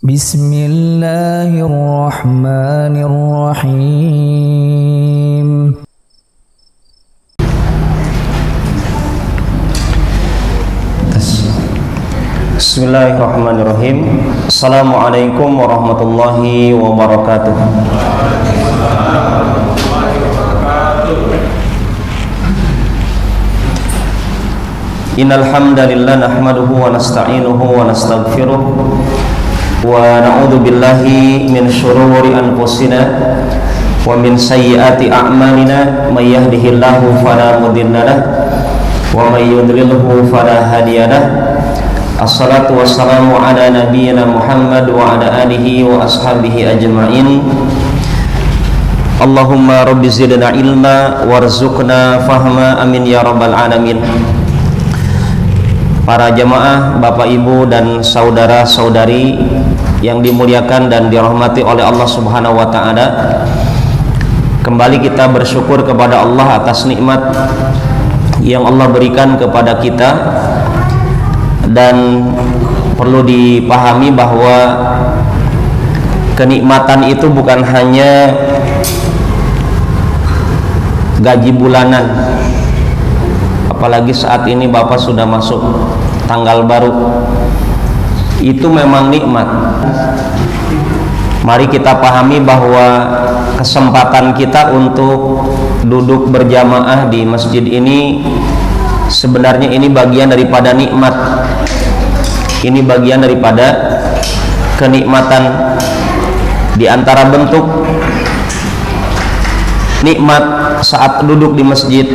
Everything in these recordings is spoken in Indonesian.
Bismillahirrahmanirrahim. Bismillahirrahmanirrahim. Assalamualaikum warahmatullahi wabarakatuh. Innal hamdalillah nahmaduhu wa nasta'inuhu wa nastaghfiruh wa na'udzu billahi min shururi anfusina wa min sayyiati a'malina may yahdihillahu fala mudilla lahu wa may yudlilhu fala hadiya lahu. Assalatu wassalamu ala nabiyyina Muhammad wa ala alihi wa ashabihi ajma'in. Allahumma rabbi zidna ilma warzuqna fahma, amin ya rabbal alamin. Para jamaah, Bapak Ibu dan saudara-saudari yang dimuliakan dan dirahmati oleh Allah Subhanahu wa taala, kembali kita bersyukur kepada Allah atas nikmat yang Allah berikan kepada kita. Dan perlu dipahami bahwa kenikmatan itu bukan hanya gaji bulanan, apalagi saat ini Bapak sudah masuk tanggal baru. Itu memang nikmat. Mari kita pahami bahwa kesempatan kita untuk duduk berjamaah di masjid ini sebenarnya ini bagian daripada nikmat. Ini bagian daripada kenikmatan. Di antara bentuk nikmat saat duduk di masjid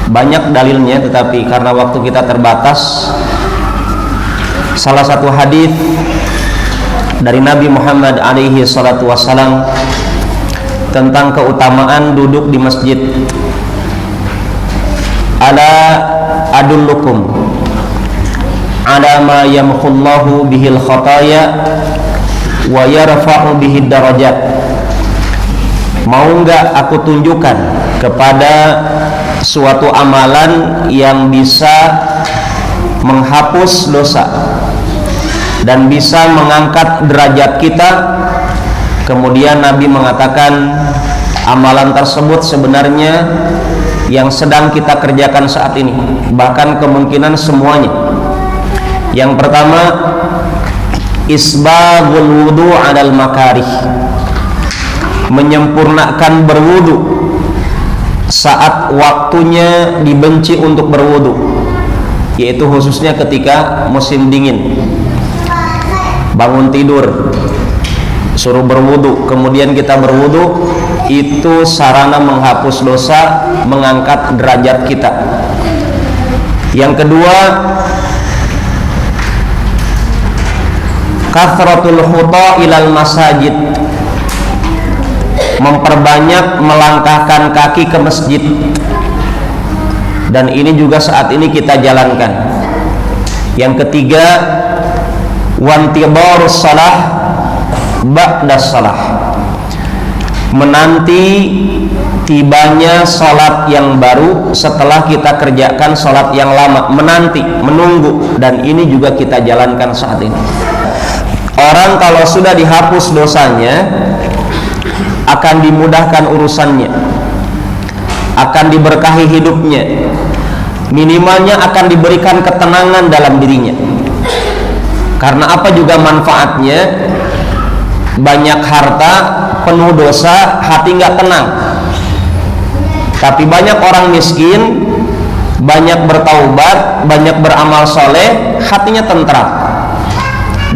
banyak dalilnya, tetapi karena waktu kita terbatas, salah satu hadis dari Nabi Muhammad alaihi salatu wassalam tentang keutamaan duduk di masjid. Ala adullukum ala ma yamhullahu bihil khataya wa yarfa'u bihid darajat. Mau enggak aku tunjukkan kepada suatu amalan yang bisa menghapus dosa dan bisa mengangkat derajat kita? Kemudian Nabi mengatakan amalan tersebut sebenarnya yang sedang kita kerjakan saat ini, bahkan kemungkinan semuanya. Yang pertama, isbaghul wudu 'alal makarih, menyempurnakan berwudu saat waktunya dibenci untuk berwudu, yaitu khususnya ketika musim dingin. Bangun tidur suruh berwudu, kemudian kita berwudu, itu sarana menghapus dosa, mengangkat derajat kita. Yang kedua, kathratul khuta ilal masajid, memperbanyak melangkahkan kaki ke masjid. Dan ini juga saat ini kita jalankan. Yang ketiga, wantibarus salah ba'das salah, menanti tibanya sholat yang baru setelah kita kerjakan sholat yang lama. Menanti, menunggu. Dan ini juga kita jalankan saat ini. Orang kalau sudah dihapus dosanya, akan dimudahkan urusannya, akan diberkahi hidupnya, minimalnya akan diberikan ketenangan dalam dirinya. Karena apa juga manfaatnya? Banyak harta, penuh dosa, hati nggak tenang. Tapi banyak orang miskin, banyak bertaubat, banyak beramal soleh, hatinya tentram.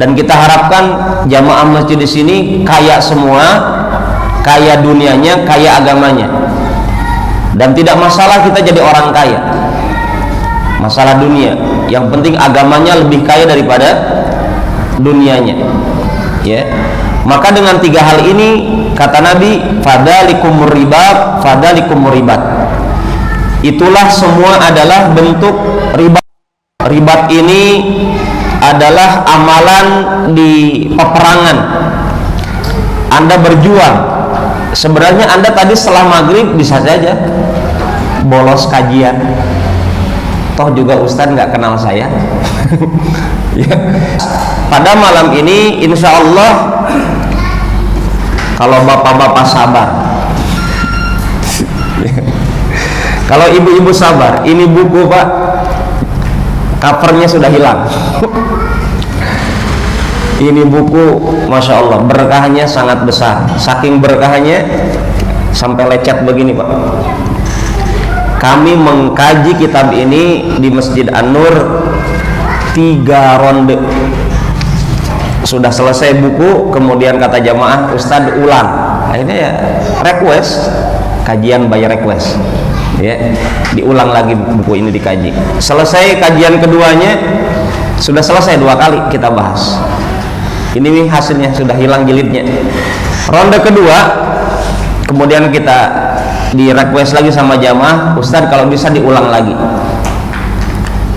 Dan kita harapkan jamaah masjid di sini kaya semua, kaya dunianya, kaya agamanya. Dan tidak masalah kita jadi orang kaya, masalah dunia. Yang penting agamanya lebih kaya daripada dunianya. Ya. Maka dengan tiga hal ini, kata Nabi, fadalikumur ribat, fadalikumur ribat. Itulah semua adalah bentuk ribat. Ribat ini adalah amalan di peperangan. Anda berjuang, sebenarnya Anda tadi setelah maghrib bisa saja bolos kajian, toh juga Ustadz nggak kenal saya. Ya. Pada malam ini insya Allah, kalau bapak-bapak sabar, kalau ibu-ibu sabar, ini buku Pak, covernya sudah hilang. Ini buku, masya Allah, berkahnya sangat besar. Saking berkahnya sampai lecet begini Pak. Kami mengkaji kitab ini di Masjid An-Nur 3 ronde. Sudah selesai buku, kemudian kata jamaah, Ustadz ulang. Akhirnya ya request, kajian by request. Ya, diulang lagi buku ini dikaji. Selesai kajian keduanya, sudah selesai 2 kali kita bahas. Ini nih hasilnya, sudah hilang jilidnya. Ronde kedua, kemudian kita di request lagi sama jamaah, Ustadz kalau bisa diulang lagi.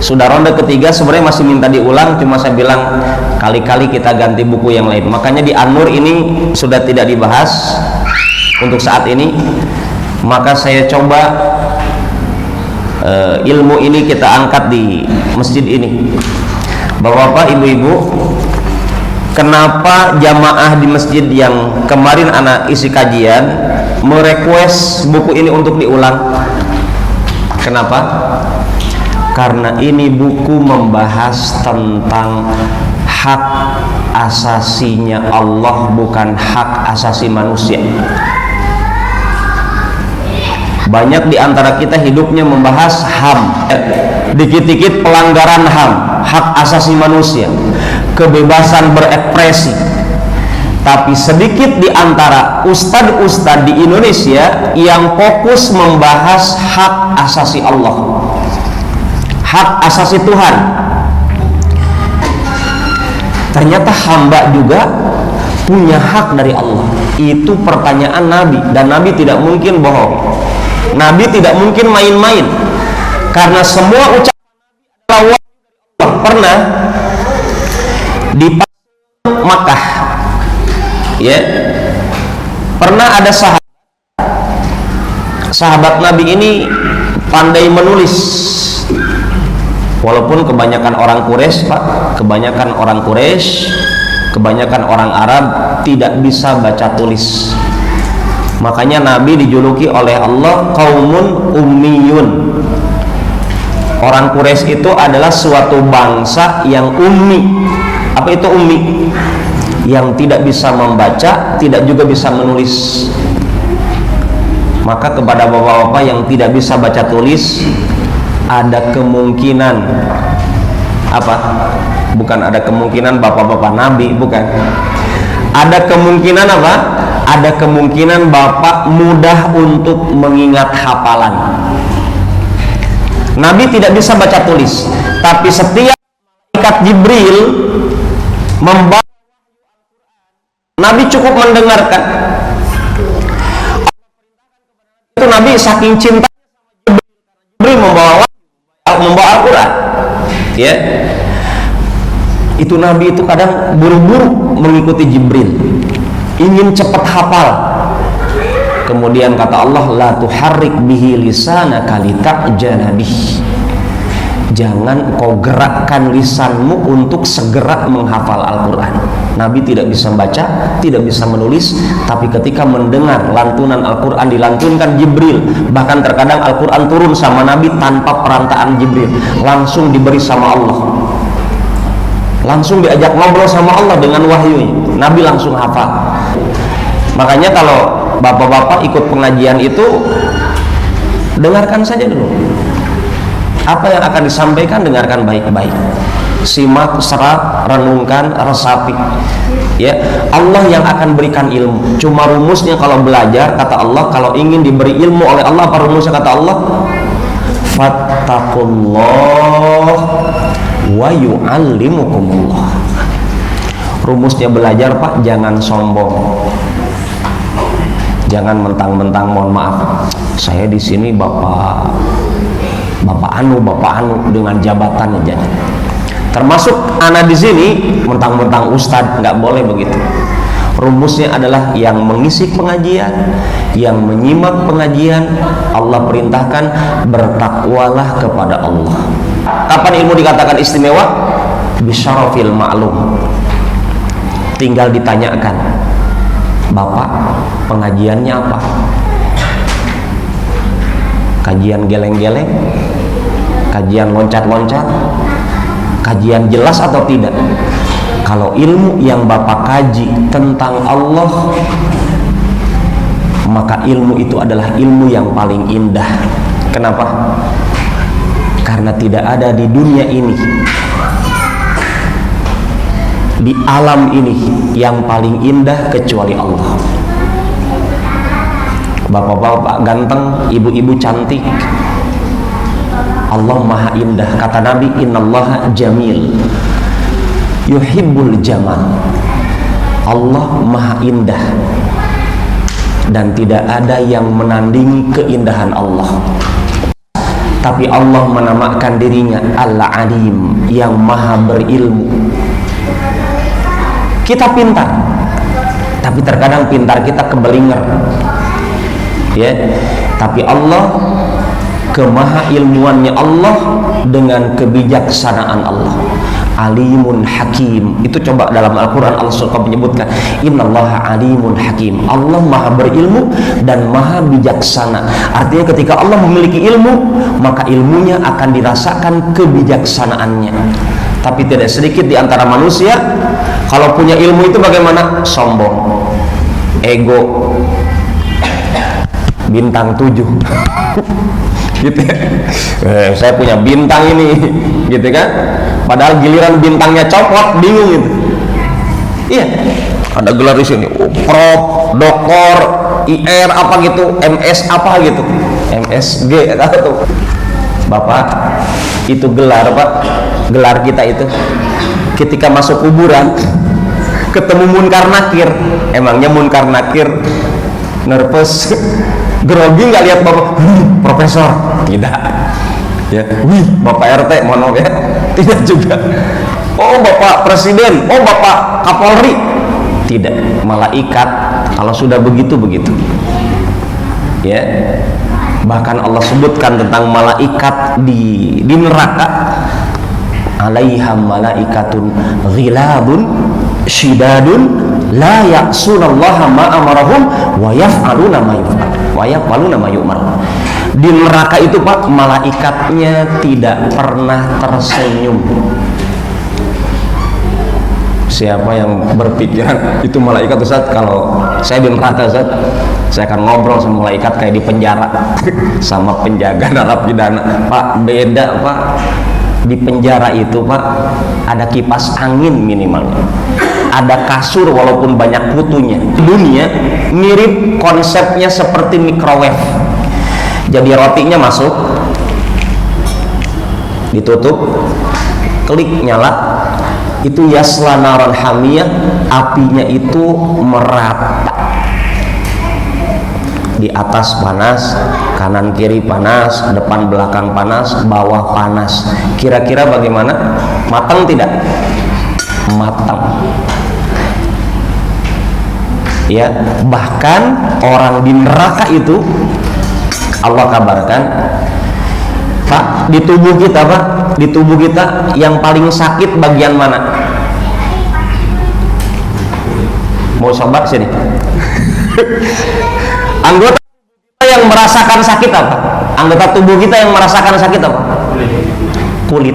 Sudah ronde ketiga, sebenarnya masih minta diulang, cuma saya bilang kali-kali kita ganti buku yang lain. Makanya di An-Nur ini sudah tidak dibahas untuk saat ini. Maka saya coba ilmu ini kita angkat di masjid ini. Bapak-bapak, ibu-ibu, kenapa jamaah di masjid yang kemarin anak isi kajian merequest buku ini untuk diulang? Kenapa? Karena ini buku membahas tentang hak asasinya Allah, bukan hak asasi manusia. Banyak di antara kita hidupnya membahas HAM, dikit-dikit pelanggaran HAM, hak asasi manusia, kebebasan berekspresi. Tapi sedikit di antara ustadz-ustadz di Indonesia yang fokus membahas hak asasi Allah, hak asasi Tuhan. Ternyata hamba juga punya hak dari Allah. Itu pertanyaan Nabi, dan Nabi tidak mungkin bohong. Nabi tidak mungkin main-main, karena semua ucapan Nabi adalah Allah. Pernah di Makkah, ya, pernah ada sahabat Nabi ini pandai menulis. Walaupun kebanyakan orang Quraisy, Pak, kebanyakan orang Quraisy, kebanyakan orang Arab tidak bisa baca tulis. Makanya Nabi dijuluki oleh Allah qaumun ummiyun. Orang Quraisy itu adalah suatu bangsa yang ummi. Apa itu ummi? Yang tidak bisa membaca, tidak juga bisa menulis. Maka kepada bapak-bapak yang tidak bisa baca tulis, ada kemungkinan apa? Bukan ada kemungkinan bapak-bapak Nabi, bukan. Ada kemungkinan apa? Ada kemungkinan bapak mudah untuk mengingat hafalan. Nabi tidak bisa baca tulis, tapi setiap malaikat Jibril membawa Nabi cukup mendengarkan. Itu Nabi saking cinta Jibril membawa Al-Quran, ya. Itu Nabi itu kadang buru-buru mengikuti Jibril, ingin cepat hafal. Kemudian kata Allah, la tuharrik bihi lisanaka lita'jala bih. Jangan kau gerakkan lisanmu untuk segera menghafal Al-Quran. Nabi tidak bisa baca, tidak bisa menulis, tapi ketika mendengar lantunan Al-Quran dilantunkan Jibril, bahkan terkadang Al-Quran turun sama Nabi tanpa perantaraan Jibril, langsung diberi sama Allah, langsung diajak ngobrol sama Allah dengan wahyu. Nabi langsung hafal. Makanya kalau bapak-bapak ikut pengajian itu, dengarkan saja dulu apa yang akan disampaikan, dengarkan baik-baik, simak, serap, renungkan, resapi, ya. Allah yang akan berikan ilmu. Cuma rumusnya kalau belajar, kata Allah, kalau ingin diberi ilmu oleh Allah, apa rumusnya kata Allah? Fattaqullah wa yu'allimukumullah. Rumusnya belajar, Pak, jangan sombong, jangan mentang-mentang, mohon maaf, saya di sini bapak anu dengan jabatan aja. Termasuk anak di sini mentang-mentang ustadz, nggak boleh begitu. Rumusnya adalah yang mengisi pengajian, yang menyimak pengajian, Allah perintahkan bertakwalah kepada Allah. Kapan ilmu dikatakan istimewa? bisyarafil ma'lum. Tinggal ditanyakan, Bapak pengajiannya apa? Kajian geleng-geleng, kajian loncat-loncat, kajian jelas atau tidak? Kalau ilmu yang Bapak kaji tentang Allah, maka ilmu itu adalah ilmu yang paling indah. Kenapa? Karena tidak ada di dunia ini, di alam ini, yang paling indah kecuali Allah. Bapak-bapak ganteng, ibu-ibu cantik, Allah maha indah. Kata Nabi, innallaha jamil yuhibbul jamal. Allah maha indah dan tidak ada yang menandingi keindahan Allah. Tapi Allah menamakan dirinya Al-Alim, yang maha berilmu. Kita pintar, tapi terkadang pintar kita kebelinger, ya. Tapi Allah, kemaha ilmuannya Allah dengan kebijaksanaan Allah, alimun hakim. Itu coba dalam Al-Quran Allah suka menyebutkan, innallaha alimun hakim. Allah maha berilmu dan maha bijaksana. Artinya ketika Allah memiliki ilmu, maka ilmunya akan dirasakan kebijaksanaannya. Tapi tidak sedikit di antara manusia, kalau punya ilmu itu bagaimana? Sombong, ego, bintang 7 gitu ya. Saya punya bintang ini, gitu kan? Padahal giliran bintangnya copot, bingung gitu. Iya, ada gelar di sini, prof, doktor, IR apa gitu, MS apa gitu, MSG atau Bapak, itu gelar Pak, gelar kita itu. Ketika masuk kuburan, ketemu munkar nakir, emangnya munkar nakir nervous, grogi nggak lihat Bapak, profesor? Tidak. Ya, wih, Bapak RT, mohon maaf ya, tidak juga. Oh, Bapak Presiden, oh Bapak Kapolri, tidak. Malaikat, kalau sudah begitu. Ya, bahkan Allah sebutkan tentang malaikat di neraka, alaiha malaikatun ghilabun syidadun la ya'sunallaha ma amarahum wa yaf'aluna ma yu'marun. Di neraka itu Pak, malaikatnya tidak pernah tersenyum. Siapa yang berpikiran itu malaikat Ustaz, kalau saya di neraka Ustaz, saya akan ngobrol sama malaikat kayak di penjara sama penjaga narapidana. Pak, beda Pak. Di penjara itu Pak, ada kipas angin minimalnya, ada kasur walaupun banyak kutunya. Dunia mirip konsepnya seperti microwave. Jadi rotinya masuk, ditutup, klik, nyala, itu yasla naran hamiyah, apinya itu merata. Di atas panas, kanan kiri panas, depan belakang panas, bawah panas. Kira-kira bagaimana? Matang tidak? Matang. Ya, bahkan orang di neraka itu Allah kabarkan, Pak, di tubuh kita Pak, di tubuh kita yang paling sakit bagian mana? Mau coba sini. Anggota kita yang merasakan sakit apa? Anggota tubuh kita yang merasakan sakit apa? Kulit.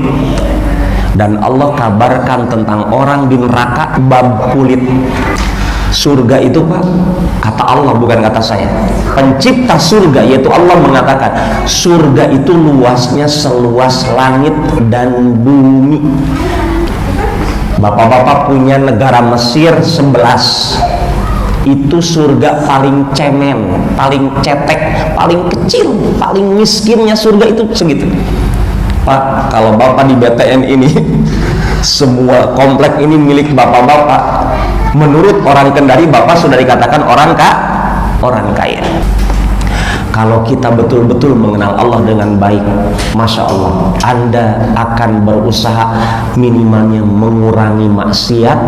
Dan Allah kabarkan tentang orang di neraka bab kulit. Surga itu Pak, kata Allah bukan kata saya, pencipta surga yaitu Allah mengatakan, surga itu luasnya seluas langit dan bumi. Bapak-bapak punya negara Mesir 11, itu surga paling cemen, paling cetek, paling kecil, paling miskinnya surga itu segitu. Pak, kalau Bapak di BTN ini semua komplek ini milik bapak-bapak, menurut orang Kendari Bapak sudah dikatakan orang kaya. Kalau kita betul-betul mengenal Allah dengan baik, Masya Allah, Anda akan berusaha minimalnya mengurangi maksiat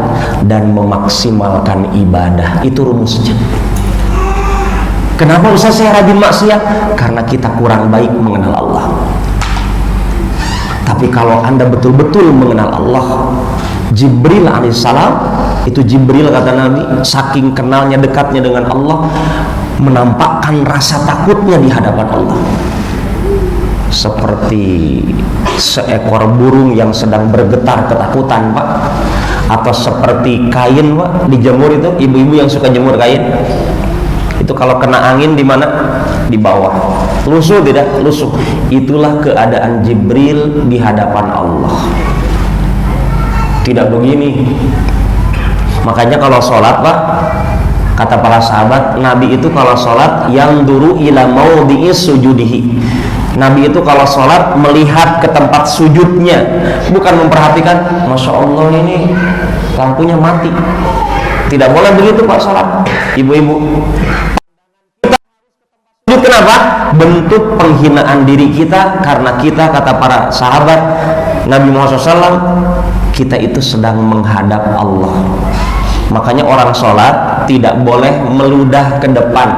dan memaksimalkan ibadah. Itu rumusnya. Kenapa Ustaz saya rajin maksiat? Karena kita kurang baik mengenal Allah. Tapi kalau Anda betul-betul mengenal Allah, Jibril alaihissalam, itu Jibril kata Nabi, saking kenalnya dekatnya dengan Allah, menampakkan rasa takutnya di hadapan Allah, seperti seekor burung yang sedang bergetar ketakutan, Pak, atau seperti kain, Pak, dijemur itu, ibu-ibu yang suka jemur kain itu kalau kena angin di mana? Di bawah. Lusuh tidak? Lusuh. Itulah keadaan Jibril di hadapan Allah. Tidak begini. Makanya kalau sholat, Pak, kata para sahabat, Nabi itu kalau sholat yang duru ila maudhi'i sujudihi. Nabi itu kalau sholat melihat ke tempat sujudnya, bukan memperhatikan, Masya Allah ini lampunya mati. Tidak boleh begitu, Pak, sholat, ibu-ibu. Sujud kenapa? Bentuk penghinaan diri kita, karena kita, kata para sahabat Nabi Muhammad SAW, kita itu sedang menghadap Allah. Makanya orang sholat tidak boleh meludah ke depan.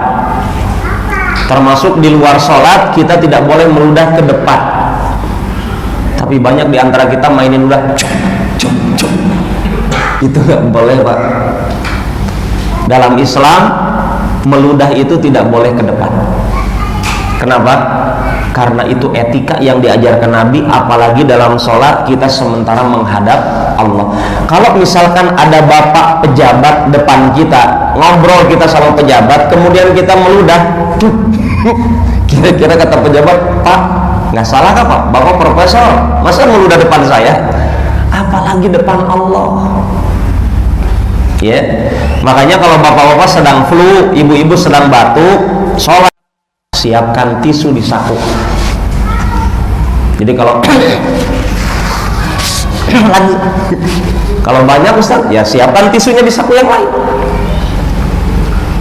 Termasuk di luar sholat kita tidak boleh meludah ke depan. Tapi banyak di antara kita mainin ludah, itu nggak boleh, Pak. Dalam Islam meludah itu tidak boleh ke depan. Kenapa? Karena itu etika yang diajarkan Nabi, apalagi dalam sholat kita sementara menghadap Allah. Kalau misalkan ada bapak pejabat depan kita, ngobrol kita sama pejabat, kemudian kita meludah, kira-kira kata pejabat, Pak, nggak salah kah, Pak? Bapak profesor, masa meludah depan saya? Apalagi depan Allah. Ya, makanya kalau bapak-bapak sedang flu, ibu-ibu sedang batuk, sholat, siapkan tisu di saku. Jadi kalau lagi, kalau banyak Ustaz, ya siapkan tisunya di saku yang lain.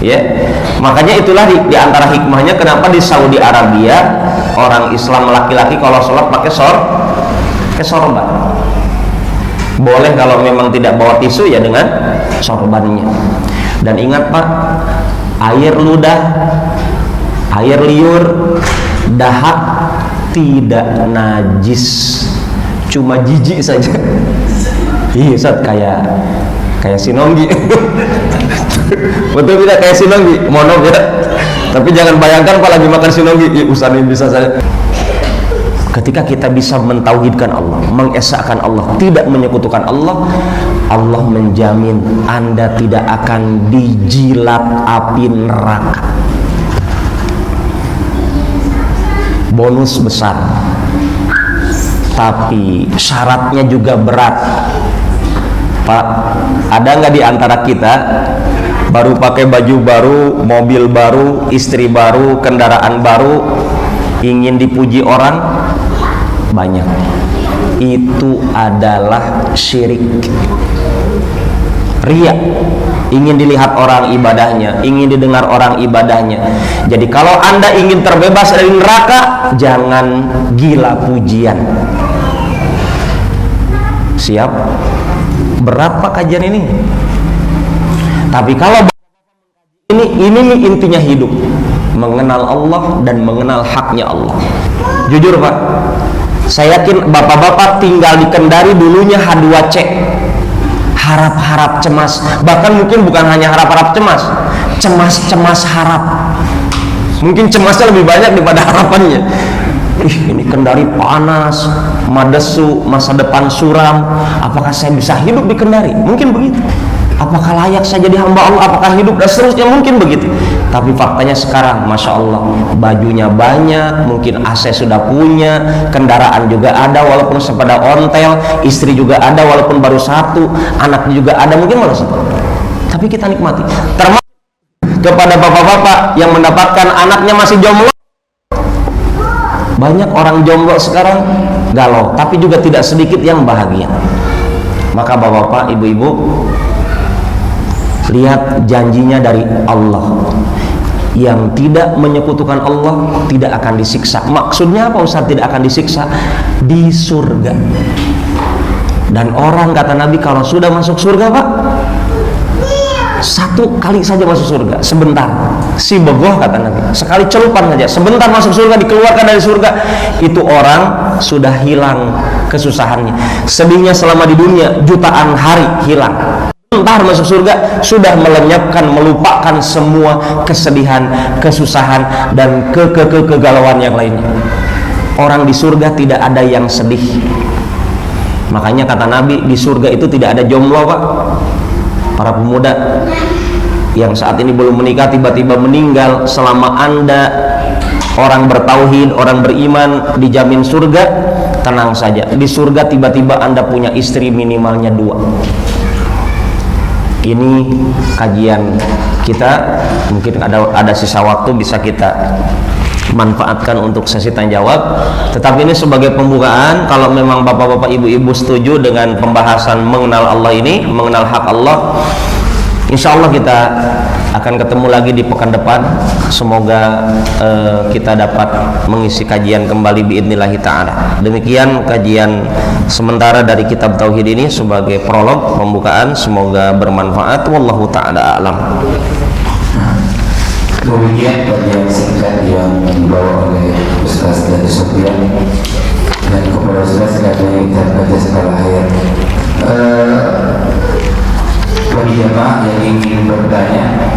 Ya, makanya itulah di antara hikmahnya kenapa di Saudi Arabia orang Islam laki-laki kalau sholat pakai sorban. Boleh kalau memang tidak bawa tisu ya dengan sorbannya. Dan ingat, Pak, air ludah, air liur, dahak tidak najis, cuma jijik saja. Iya, Ustaz, kayak sinonggi. Betul tidak kayak sinonggi? Mohon ya. Tapi jangan bayangkan Pak lagi makan sinonggi. Ustaz ini bisa saja. Ketika kita bisa mentauhidkan Allah, mengesahkan Allah, tidak menyekutukan Allah, Allah menjamin Anda tidak akan dijilat api neraka. Bonus besar. Tapi syaratnya juga berat, Pak. Ada nggak di antara kita baru pakai baju baru, mobil baru, istri baru, kendaraan baru, ingin dipuji orang? Banyak. Itu adalah syirik, riya. Ingin dilihat orang ibadahnya, ingin didengar orang ibadahnya. Jadi kalau Anda ingin terbebas dari neraka, jangan gila pujian. Siap? Berat, Pak, kajian ini. Tapi kalau ini intinya hidup, mengenal Allah dan mengenal haknya Allah. Jujur, Pak, saya yakin bapak-bapak tinggal di Kendari dulunya H2C, harap-harap cemas. Bahkan mungkin bukan hanya harap-harap cemas, cemas-cemas harap. Mungkin cemasnya lebih banyak daripada harapannya. Ini Kendari panas, madesu, masa depan suram. Apakah saya bisa hidup di Kendari? Mungkin begitu. Apakah layak saya jadi hamba Allah? Apakah hidup dan seterusnya? Mungkin begitu. Tapi faktanya sekarang, Masya Allah, bajunya banyak, mungkin AC sudah punya, kendaraan juga ada walaupun sepeda ontel, istri juga ada walaupun baru satu, anaknya juga ada mungkin baru satu. Tapi kita nikmati. Termasuk kepada bapak-bapak yang mendapatkan anaknya masih jomblo. Banyak orang jomblo sekarang galau, tapi juga tidak sedikit yang bahagia. Maka bapak-bapak, ibu-ibu, lihat janjinya dari Allah. Yang tidak menyekutukan Allah tidak akan disiksa. Maksudnya apa, Ustaz, tidak akan disiksa? Di surga. Dan orang, kata Nabi, kalau sudah masuk surga, Pak, Satu kali saja masuk surga, sebentar. Si begoh kata Nabi, sekali celupan saja, sebentar masuk surga, dikeluarkan dari surga. Itu orang sudah hilang kesusahannya. Sedihnya selama di dunia jutaan hari hilang. Sebentar masuk surga sudah melenyapkan, melupakan semua kesedihan, kesusahan dan kegalauan yang lainnya. Orang di surga tidak ada yang sedih. Makanya kata Nabi, di surga itu tidak ada jomblo, Pak. Para pemuda yang saat ini belum menikah tiba-tiba meninggal, selama Anda orang bertauhid, orang beriman, dijamin surga, tenang saja. Di surga tiba-tiba Anda punya istri minimalnya 2. Ini kajian kita, mungkin ada sisa waktu bisa kita manfaatkan untuk sesi tanya jawab. Tetapi ini sebagai pembukaan, kalau memang bapak-bapak, ibu-ibu setuju dengan pembahasan mengenal Allah ini, mengenal hak Allah, insya Allah kita akan ketemu lagi di pekan depan. Semoga kita dapat mengisi kajian kembali biidnillahi ta'ala. Demikian kajian sementara dari kitab Tauhid ini sebagai prolog, pembukaan. Semoga bermanfaat. Wallahu ta'ala alam. Kemudian kajian singkat yang dibawa oleh Ustaz dari Sofian dan kepada Ustaz dari Jakarta Skala Hayat. Bagi jemaah yang ingin bertanya